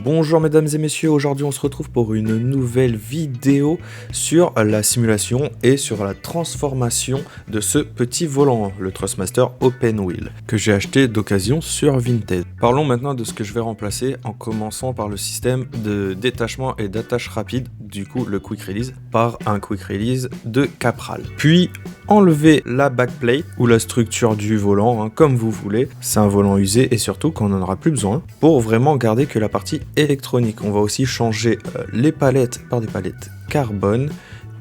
Bonjour mesdames et messieurs, aujourd'hui on se retrouve pour une nouvelle vidéo sur la simulation et sur la transformation de ce petit volant, le Thrustmaster Open Wheel, que j'ai acheté d'occasion sur Vinted. Parlons maintenant de ce que je vais remplacer en commençant par le système de détachement et d'attache rapide, du coup le Quick Release, par un Quick Release de Capral. Puis enlever la backplate ou la structure du volant, comme vous voulez, c'est un volant usé et surtout qu'on n'en aura plus besoin, pour vraiment garder que la partie électronique. On va aussi changer les palettes par des palettes carbone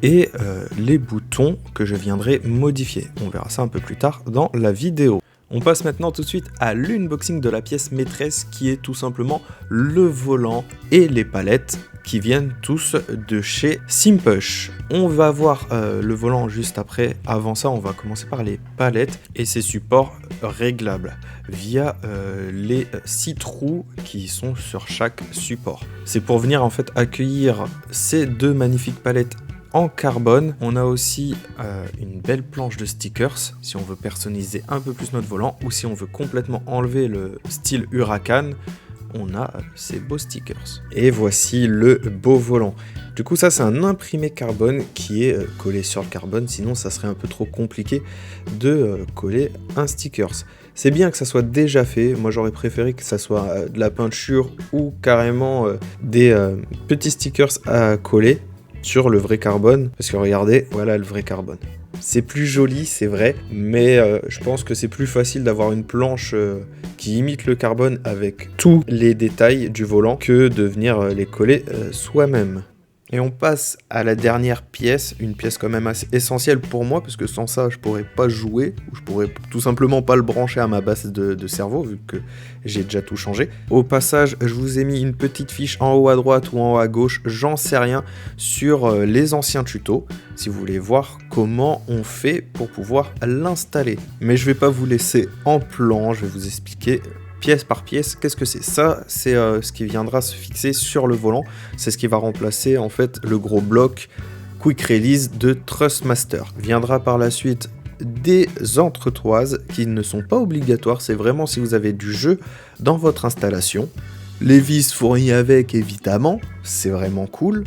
et les boutons que je viendrai modifier. On verra ça un peu plus tard dans la vidéo. On passe maintenant tout de suite à l'unboxing de la pièce maîtresse qui est tout simplement le volant et les palettes qui viennent tous de chez Simpush. On va voir le volant juste après. Avant ça, on va commencer par les palettes et ses supports réglables via les 6 trous qui sont sur chaque support. C'est pour venir en fait accueillir ces deux magnifiques palettes en carbone. On a aussi une belle planche de stickers si on veut personnaliser un peu plus notre volant ou si on veut complètement enlever le style Huracan. On a ces beaux stickers. Et voici le beau volant. Du coup, ça, c'est un imprimé carbone qui est collé sur le carbone. Sinon, ça serait un peu trop compliqué de coller un stickers. C'est bien que ça soit déjà fait. Moi, j'aurais préféré que ça soit de la peinture ou carrément des petits stickers à coller sur le vrai carbone. Parce que regardez, voilà le vrai carbone. C'est plus joli, c'est vrai, mais je pense que c'est plus facile d'avoir une planche qui imite le carbone avec tous les détails du volant que de venir les coller soi-même. Et on passe à la dernière pièce, une pièce quand même assez essentielle pour moi, parce que sans ça, je pourrais pas jouer, ou je pourrais tout simplement pas le brancher à ma base de cerveau, vu que j'ai déjà tout changé. Au passage, je vous ai mis une petite fiche en haut à droite ou en haut à gauche, j'en sais rien, sur les anciens tutos, si vous voulez voir comment on fait pour pouvoir l'installer. Mais je vais pas vous laisser en plan, je vais vous expliquer pièce par pièce. Qu'est-ce que c'est? Ça, c'est ce qui viendra se fixer sur le volant. C'est ce qui va remplacer en fait le gros bloc Quick Release de Thrustmaster. Viendra par la suite des entretoises qui ne sont pas obligatoires. C'est vraiment si vous avez du jeu dans votre installation. Les vis fournies avec, évidemment. C'est vraiment cool.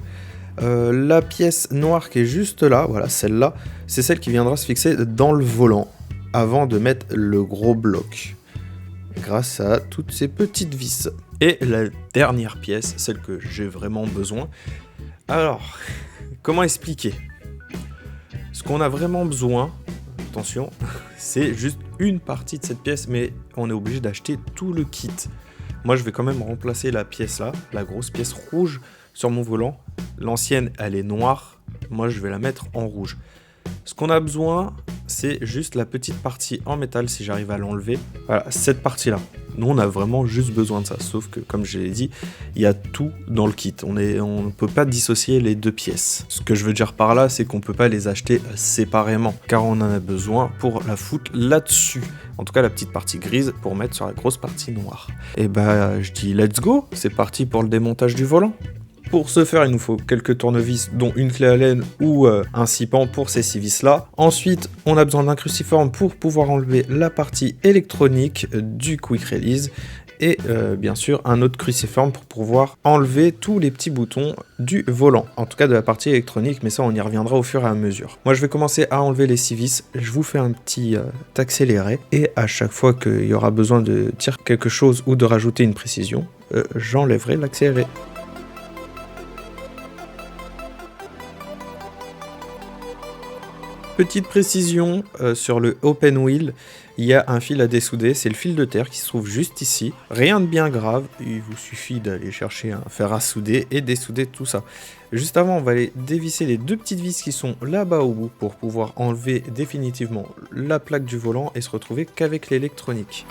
La pièce noire qui est juste là, voilà, celle-là, c'est celle qui viendra se fixer dans le volant avant de mettre le gros bloc, grâce à toutes ces petites vis. Et la dernière pièce, celle que j'ai vraiment besoin. Alors, comment expliquer? Ce qu'on a vraiment besoin, attention, c'est juste une partie de cette pièce, mais on est obligé d'acheter tout le kit. Moi, je vais quand même remplacer la pièce là, la grosse pièce rouge sur mon volant. L'ancienne, elle est noire. Moi, je vais la mettre en rouge. Ce qu'on a besoin, c'est juste la petite partie en métal, si j'arrive à l'enlever. Voilà, cette partie-là. Nous, on a vraiment juste besoin de ça. Sauf que, comme je l'ai dit, il y a tout dans le kit. On ne peut pas dissocier les deux pièces. Ce que je veux dire par là, c'est qu'on ne peut pas les acheter séparément, car on en a besoin pour la foutre là-dessus. En tout cas, la petite partie grise pour mettre sur la grosse partie noire. Et bah, je dis let's go. C'est parti pour le démontage du volant. Pour ce faire, il nous faut quelques tournevis, dont une clé Allen ou un scipan pour ces 6 vis-là. Ensuite, on a besoin d'un cruciforme pour pouvoir enlever la partie électronique du Quick Release. Et bien sûr, un autre cruciforme pour pouvoir enlever tous les petits boutons du volant. En tout cas, de la partie électronique, mais ça, on y reviendra au fur et à mesure. Moi, je vais commencer à enlever les 6 vis. Je vous fais un petit accéléré. Et à chaque fois qu'il y aura besoin de tirer quelque chose ou de rajouter une précision, j'enlèverai l'accéléré. Petite précision sur le Open Wheel, il y a un fil à dessouder, c'est le fil de terre qui se trouve juste ici. Rien de bien grave, il vous suffit d'aller chercher un fer à souder et dessouder tout ça. Juste avant, on va aller dévisser les deux petites vis qui sont là-bas au bout pour pouvoir enlever définitivement la plaque du volant et se retrouver qu'avec l'électronique.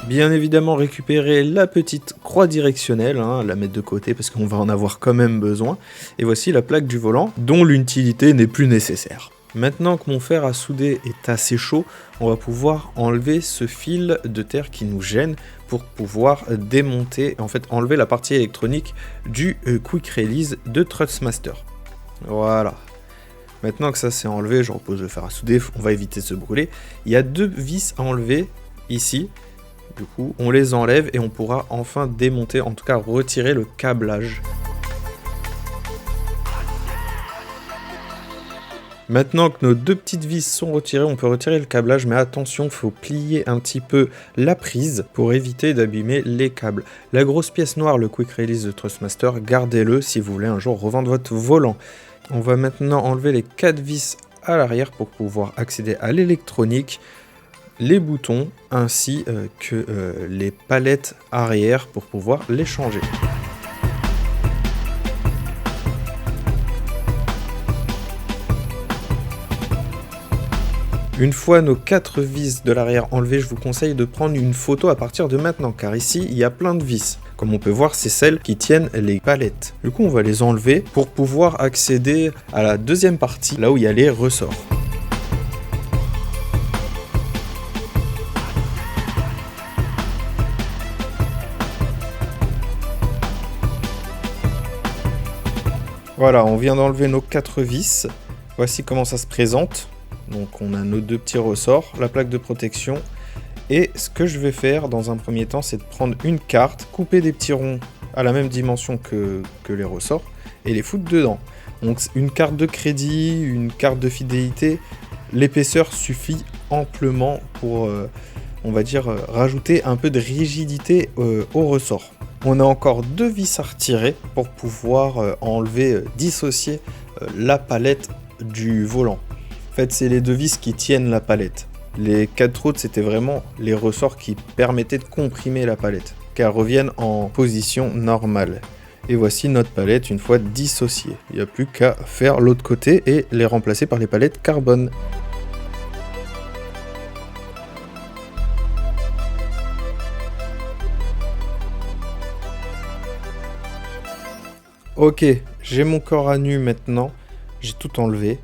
Bien évidemment récupérer la petite croix directionnelle, la mettre de côté parce qu'on va en avoir quand même besoin. Et voici la plaque du volant dont l'utilité n'est plus nécessaire. Maintenant que mon fer à souder est assez chaud, on va pouvoir enlever ce fil de terre qui nous gêne pour pouvoir démonter, en fait enlever la partie électronique du Quick Release de Thrustmaster. Voilà. Maintenant que ça c'est enlevé, je repose le fer à souder, on va éviter de se brûler. Il y a deux vis à enlever ici. Du coup, on les enlève et on pourra enfin démonter, en tout cas retirer le câblage. Maintenant que nos deux petites vis sont retirées, on peut retirer le câblage, mais attention, il faut plier un petit peu la prise pour éviter d'abîmer les câbles. La grosse pièce noire, le Quick Release de Trustmaster, gardez-le si vous voulez un jour revendre votre volant. On va maintenant enlever les 4 vis à l'arrière pour pouvoir accéder à l'électronique, les boutons ainsi que les palettes arrière pour pouvoir les changer. Une fois nos 4 vis de l'arrière enlevées, je vous conseille de prendre une photo à partir de maintenant, car ici, il y a plein de vis. Comme on peut voir, c'est celles qui tiennent les palettes. Du coup, on va les enlever pour pouvoir accéder à la deuxième partie, là où il y a les ressorts. Voilà, on vient d'enlever nos 4 vis. Voici comment ça se présente. Donc on a nos deux petits ressorts, la plaque de protection. Et ce que je vais faire dans un premier temps, c'est de prendre une carte, couper des petits ronds à la même dimension que les ressorts et les foutre dedans. Donc une carte de crédit, une carte de fidélité, l'épaisseur suffit amplement pour, on va dire, rajouter un peu de rigidité au ressort. On a encore 2 vis à retirer pour pouvoir dissocier la palette du volant. En fait, c'est les 2 vis qui tiennent la palette. Les 4 autres, c'était vraiment les ressorts qui permettaient de comprimer la palette, qu'elle revienne en position normale. Et voici notre palette une fois dissociée. Il n'y a plus qu'à faire l'autre côté et les remplacer par les palettes carbone. Ok, j'ai mon corps à nu maintenant. J'ai tout enlevé.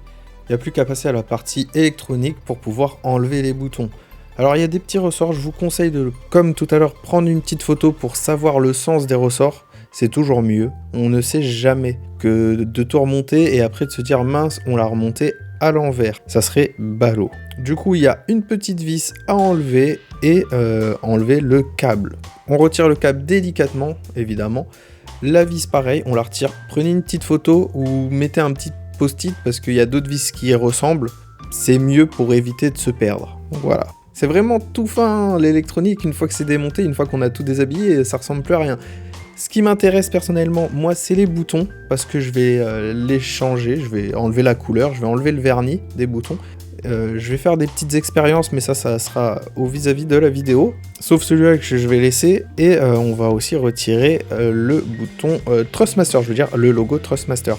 Il n'y a plus qu'à passer à la partie électronique pour pouvoir enlever les boutons. Alors il y a des petits ressorts, je vous conseille de, comme tout à l'heure, prendre une petite photo pour savoir le sens des ressorts. C'est toujours mieux. On ne sait jamais que de tout remonter et après de se dire mince, on l'a remonté à l'envers. Ça serait ballot. Du coup, il y a une petite vis à enlever et enlever le câble. On retire le câble délicatement, évidemment. La vis, pareil, on la retire. Prenez une petite photo ou mettez un petit post-it parce qu'il y a d'autres vis qui y ressemblent. C'est mieux pour éviter de se perdre. Donc voilà. C'est vraiment tout fin, l'électronique. Une fois que c'est démonté, une fois qu'on a tout déshabillé, ça ressemble plus à rien. Ce qui m'intéresse personnellement, moi, c'est les boutons parce que je vais les changer. Je vais enlever la couleur, je vais enlever le vernis des boutons. Je vais faire des petites expériences, mais ça sera au vis-à-vis de la vidéo. Sauf celui-là que je vais laisser. Et on va aussi retirer le bouton Trustmaster, je veux dire le logo Trustmaster.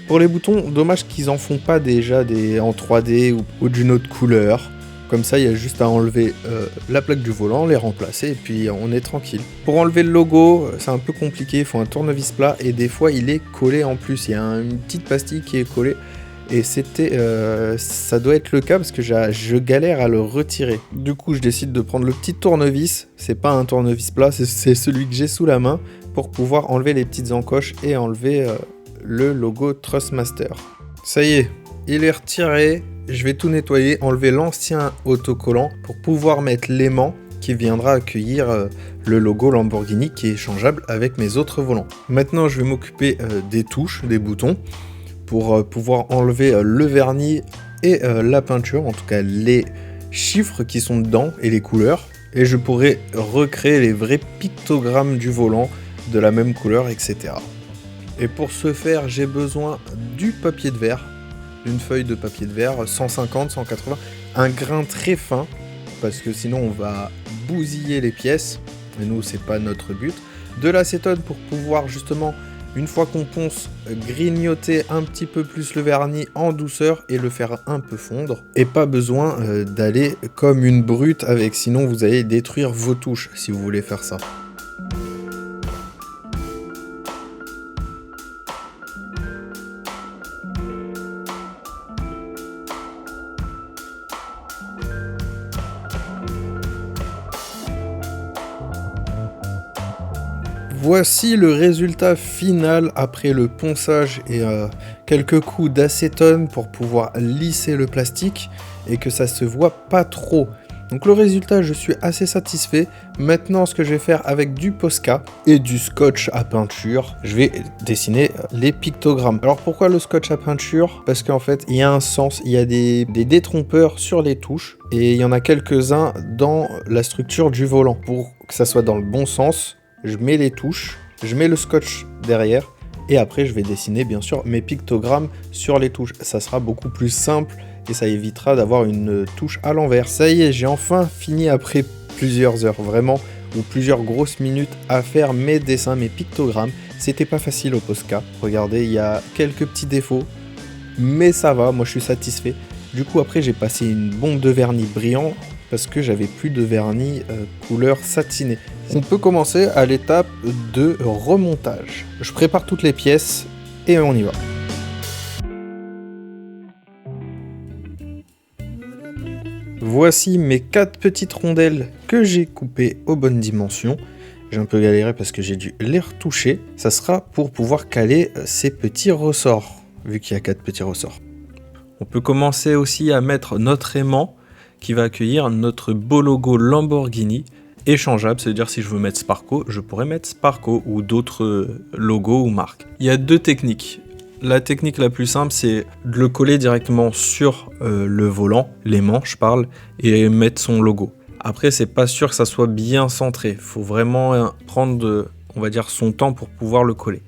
Pour les boutons, dommage qu'ils en font pas déjà en 3D ou d'une autre couleur. Comme ça, il y a juste à enlever la plaque du volant, les remplacer et puis on est tranquille. Pour enlever le logo, c'est un peu compliqué, il faut un tournevis plat et des fois il est collé en plus. Il y a une petite pastille qui est collée et ça doit être le cas parce que je galère à le retirer. Du coup, je décide de prendre le petit tournevis. C'est pas un tournevis plat, c'est celui que j'ai sous la main pour pouvoir enlever les petites encoches et enlever le logo Trustmaster. Ça y est, il est retiré. Je vais tout nettoyer, enlever l'ancien autocollant pour pouvoir mettre l'aimant qui viendra accueillir le logo Lamborghini qui est changeable avec mes autres volants. Maintenant, je vais m'occuper des touches, des boutons pour pouvoir enlever le vernis et la peinture, en tout cas les chiffres qui sont dedans et les couleurs. Et je pourrai recréer les vrais pictogrammes du volant de la même couleur, etc. Et pour ce faire, j'ai besoin du papier de verre. Une feuille de papier de verre, 150, 180, un grain très fin, parce que sinon on va bousiller les pièces, et nous c'est pas notre but. De l'acétone pour pouvoir justement, une fois qu'on ponce, grignoter un petit peu plus le vernis en douceur et le faire un peu fondre. Et pas besoin d'aller comme une brute avec, sinon vous allez détruire vos touches si vous voulez faire ça. Voici le résultat final après le ponçage et quelques coups d'acétone pour pouvoir lisser le plastique et que ça se voit pas trop. Donc le résultat, je suis assez satisfait. Maintenant, ce que je vais faire avec du Posca et du scotch à peinture, je vais dessiner les pictogrammes. Alors pourquoi le scotch à peinture? Parce qu'en fait, il y a un sens, il y a des détrompeurs sur les touches et il y en a quelques-uns dans la structure du volant. Pour que ça soit dans le bon sens, je mets les touches, je mets le scotch derrière et après je vais dessiner bien sûr mes pictogrammes sur les touches. Ça sera beaucoup plus simple et ça évitera d'avoir une touche à l'envers. Ça y est, j'ai enfin fini après plusieurs heures vraiment, ou plusieurs grosses minutes à faire mes dessins, mes pictogrammes. C'était pas facile au Posca. Regardez, il y a quelques petits défauts, mais ça va, moi je suis satisfait. Du coup après j'ai passé une bombe de vernis brillant parce que j'avais plus de vernis couleur satinée. On peut commencer à l'étape de remontage. Je prépare toutes les pièces et on y va. Voici mes 4 petites rondelles que j'ai coupées aux bonnes dimensions. J'ai un peu galéré parce que j'ai dû les retoucher. Ça sera pour pouvoir caler ces petits ressorts, vu qu'il y a 4 petits ressorts. On peut commencer aussi à mettre notre aimant qui va accueillir notre beau logo Lamborghini. Échangeable, c'est-à-dire si je veux mettre Sparco, je pourrais mettre Sparco ou d'autres logos ou marques. Il y a 2 techniques. La technique la plus simple, c'est de le coller directement sur le volant, l'aimant je parle, et mettre son logo. Après, c'est pas sûr que ça soit bien centré. Il faut vraiment prendre, on va dire, son temps pour pouvoir le coller.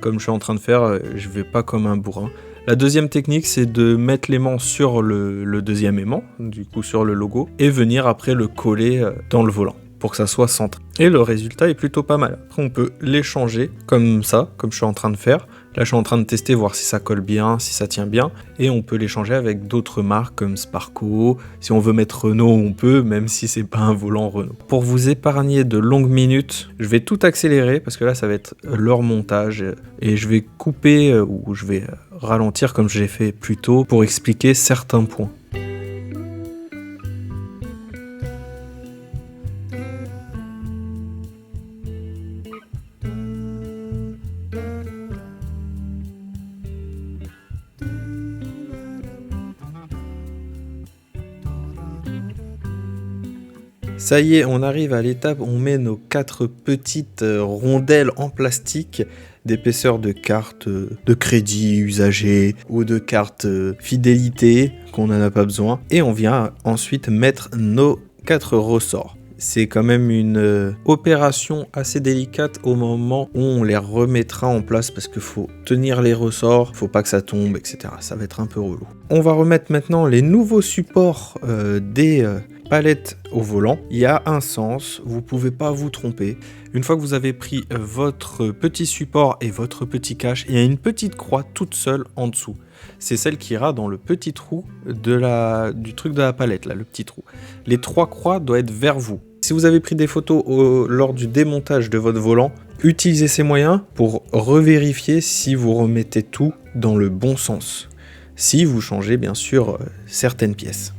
Comme je suis en train de faire, je vais pas comme un bourrin. La deuxième technique, c'est de mettre l'aimant sur le deuxième aimant, du coup sur le logo, et venir après le coller dans le volant, pour que ça soit centré. Et le résultat est plutôt pas mal. Après, on peut l'échanger comme ça, comme je suis en train de faire. Là, je suis en train de tester, voir si ça colle bien, si ça tient bien. Et on peut l'échanger avec d'autres marques comme Sparco. Si on veut mettre Renault, on peut, même si c'est pas un volant Renault. Pour vous épargner de longues minutes, je vais tout accélérer parce que là, ça va être leur montage. Et je vais couper ou je vais ralentir comme j'ai fait plus tôt pour expliquer certains points. Ça y est, on arrive à l'étape où on met nos 4 petites rondelles en plastique d'épaisseur de carte de crédit usagée ou de carte fidélité qu'on n'en a pas besoin. Et on vient ensuite mettre nos 4 ressorts. C'est quand même une opération assez délicate au moment où on les remettra en place parce qu'il faut tenir les ressorts, faut pas que ça tombe, etc. Ça va être un peu relou. On va remettre maintenant les nouveaux supports des palettes au volant. Il y a un sens, vous pouvez pas vous tromper. Une fois que vous avez pris votre petit support et votre petit cache, il y a une petite croix toute seule en dessous. C'est celle qui ira dans le petit trou du truc de la palette, là, le petit trou. Les 3 croix doivent être vers vous. Si vous avez pris des photos lors du démontage de votre volant, utilisez ces moyens pour revérifier si vous remettez tout dans le bon sens. Si vous changez bien sûr certaines pièces.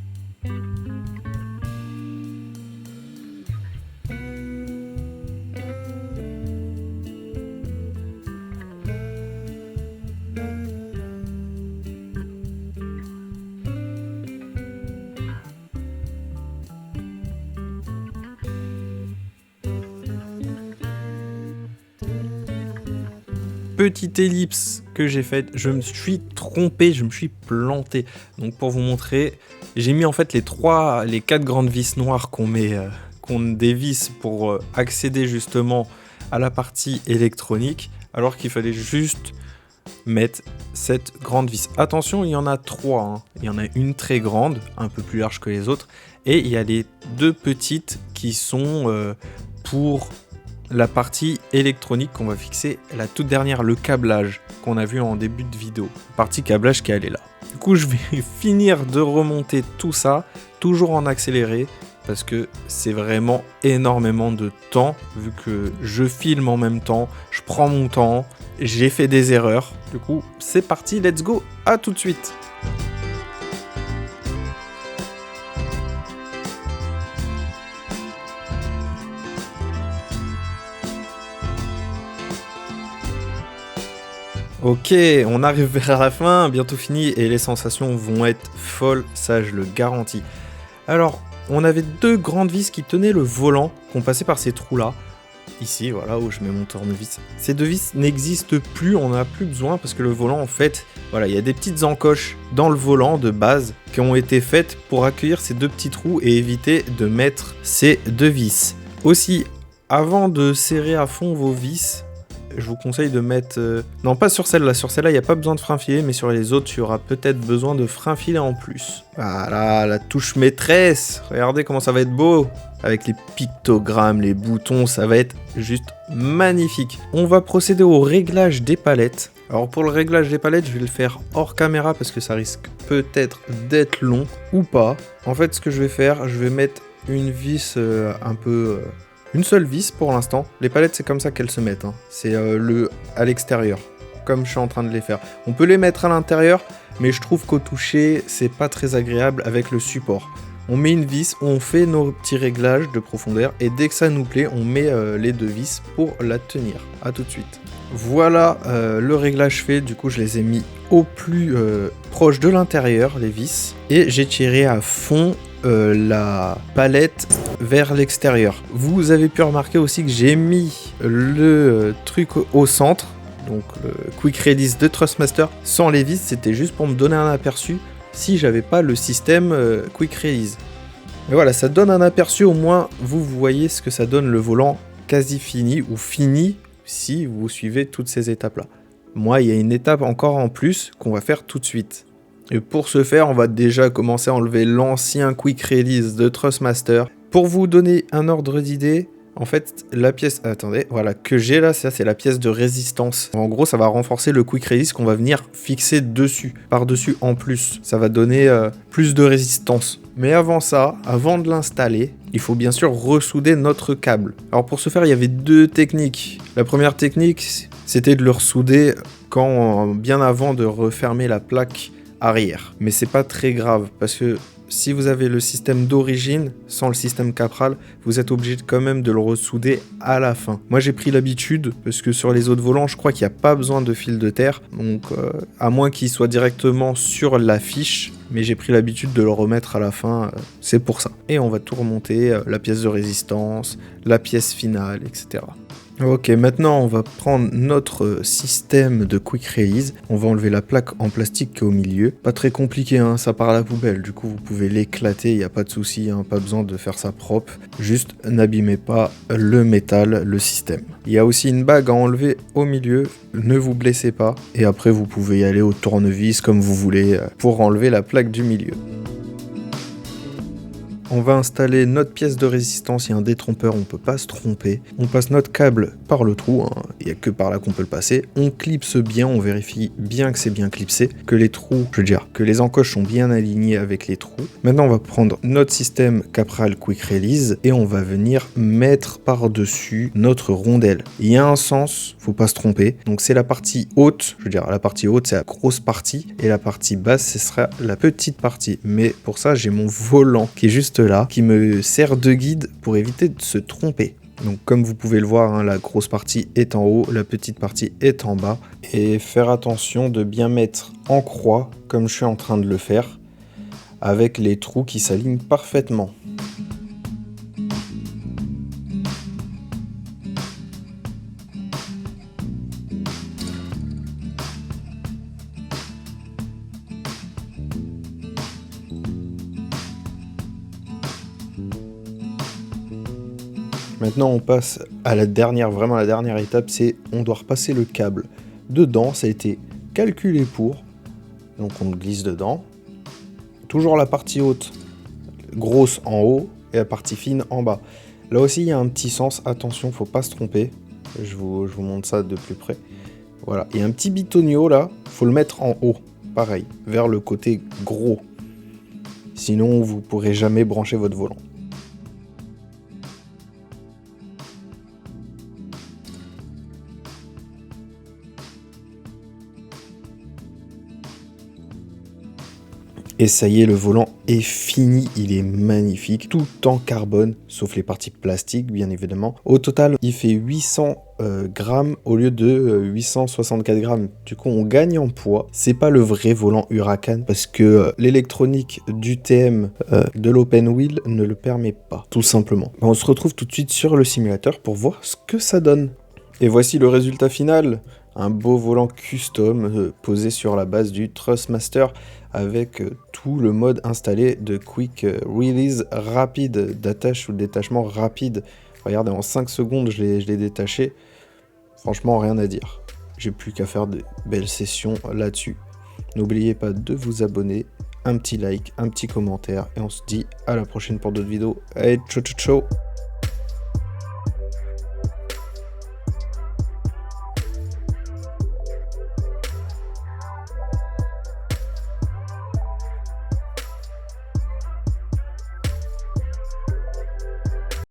Petite ellipse que j'ai faite, je me suis trompé, je me suis planté. Donc pour vous montrer, j'ai mis en fait les 4 grandes vis noires qu'on dévisse pour accéder justement à la partie électronique, alors qu'il fallait juste mettre cette grande vis. Attention, il y en a 3, hein. Il y en a une très grande, un peu plus large que les autres, et il y a les 2 petites qui sont pour la partie électronique qu'on va fixer, la toute dernière, le câblage qu'on a vu en début de vidéo. Partie câblage qui est là. Du coup, je vais finir de remonter tout ça, toujours en accéléré, parce que c'est vraiment énormément de temps, vu que je filme en même temps, je prends mon temps, j'ai fait des erreurs. Du coup, c'est parti, let's go, à tout de suite. Ok, on arrive vers la fin, bientôt fini, et les sensations vont être folles, ça je le garantis. Alors, on avait 2 grandes vis qui tenaient le volant, qu'on passait par ces trous-là. Ici, voilà, où je mets mon tournevis. Ces 2 vis n'existent plus, on n'en a plus besoin parce que le volant, en fait, voilà, il y a des petites encoches dans le volant de base qui ont été faites pour accueillir ces 2 petits trous et éviter de mettre ces 2 vis. Aussi, avant de serrer à fond vos vis, je vous conseille de mettre... Non, pas sur celle-là. Sur celle-là, il n'y a pas besoin de frein filé, mais sur les autres, il y aura peut-être besoin de frein filé en plus. Voilà, la touche maîtresse. Regardez comment ça va être beau. Avec les pictogrammes, les boutons, ça va être juste magnifique. On va procéder au réglage des palettes. Alors pour le réglage des palettes, je vais le faire hors caméra parce que ça risque peut-être d'être long ou pas. En fait, ce que je vais faire, je vais mettre une vis une seule vis pour l'instant. Les palettes, c'est comme ça qu'elles se mettent. Hein. C'est à l'extérieur, comme je suis en train de les faire. On peut les mettre à l'intérieur, mais je trouve qu'au toucher, c'est pas très agréable avec le support. On met une vis, on fait nos petits réglages de profondeur, et dès que ça nous plaît, on met les 2 vis pour la tenir. A tout de suite. Voilà le réglage fait, du coup je les ai mis au plus proche de l'intérieur, les vis, et j'ai tiré à fond la palette vers l'extérieur. Vous avez pu remarquer aussi que j'ai mis le truc au centre, donc le Quick Release de Thrustmaster sans les vis, c'était juste pour me donner un aperçu si j'avais pas le système Quick Release. Mais voilà, ça donne un aperçu, au moins vous voyez ce que ça donne le volant quasi fini ou fini si vous suivez toutes ces étapes là. Moi, il y a une étape encore en plus qu'on va faire tout de suite. Et pour ce faire, on va déjà commencer à enlever l'ancien Quick Release de Thrustmaster. Pour vous donner un ordre d'idée, en fait, la pièce, attendez, voilà, que j'ai là, ça c'est la pièce de résistance. En gros, ça va renforcer le Quick Release qu'on va venir fixer dessus, par-dessus en plus. Ça va donner plus de résistance. Mais avant ça, avant de l'installer, il faut bien sûr ressouder notre câble. Alors pour ce faire, il y avait 2 techniques. La première technique, c'était de le ressouder bien avant de refermer la plaque arrière. Mais c'est pas très grave parce que si vous avez le système d'origine sans le système Capral, vous êtes obligé quand même de le ressouder à la fin. Moi j'ai pris l'habitude parce que sur les autres volants, je crois qu'il n'y a pas besoin de fil de terre, donc à moins qu'il soit directement sur la fiche, mais j'ai pris l'habitude de le remettre à la fin, c'est pour ça. Et on va tout remonter, la pièce de résistance, la pièce finale, etc. Ok, maintenant on va prendre notre système de Quick Release. On va enlever la plaque en plastique qui est au milieu. Pas très compliqué, hein, ça part à la poubelle. Du coup, vous pouvez l'éclater, il n'y a pas de souci, hein, pas besoin de faire ça propre. Juste n'abîmez pas le métal, le système. Il y a aussi une bague à enlever au milieu. Ne vous blessez pas. Et après, vous pouvez y aller au tournevis comme vous voulez pour enlever la plaque du milieu. On va installer notre pièce de résistance, il y a un détrompeur, on ne peut pas se tromper. On passe notre câble par le trou, hein, il n'y a que par là qu'on peut le passer. On clipse bien, on vérifie bien que c'est bien clipsé, que les trous, que les encoches sont bien alignées avec les trous. Maintenant on va prendre notre système Capral Quick Release et on va venir mettre par-dessus notre rondelle. Il y a un sens, faut pas se tromper. Donc c'est la partie haute, la partie haute c'est la grosse partie et la partie basse ce sera la petite partie. Mais pour ça j'ai mon volant qui est juste là, qui me sert de guide pour éviter de se tromper. Donc comme vous pouvez le voir, hein, la grosse partie est en haut, la petite partie est en bas. Et faire attention de bien mettre en croix, comme je suis en train de le faire, avec les trous qui s'alignent parfaitement. Maintenant on passe à vraiment la dernière étape, c'est on doit repasser le câble dedans, ça a été calculé pour, donc on le glisse dedans, toujours la partie haute grosse en haut et la partie fine en bas. Là aussi il y a un petit sens, attention faut pas se tromper, je vous montre ça de plus près. Voilà, il y a un petit bitonio là, faut le mettre en haut, pareil, vers le côté gros, sinon vous pourrez jamais brancher votre volant. Et ça y est, le volant est fini, il est magnifique, tout en carbone, sauf les parties plastiques bien évidemment. Au total, il fait grammes au lieu de 864 grammes. Du coup, on gagne en poids. C'est pas le vrai volant Huracan parce que l'électronique du TM de l'Open Wheel ne le permet pas, tout simplement. On se retrouve tout de suite sur le simulateur pour voir ce que ça donne. Et voici le résultat final. Un beau volant custom posé sur la base du Thrustmaster avec tout le mode installé de Quick Release rapide, d'attache ou de détachement rapide. Regardez, en 5 secondes, je l'ai détaché. Franchement, rien à dire. J'ai plus qu'à faire de belles sessions là-dessus. N'oubliez pas de vous abonner, un petit like, un petit commentaire. Et on se dit à la prochaine pour d'autres vidéos. Allez, ciao ciao ciao.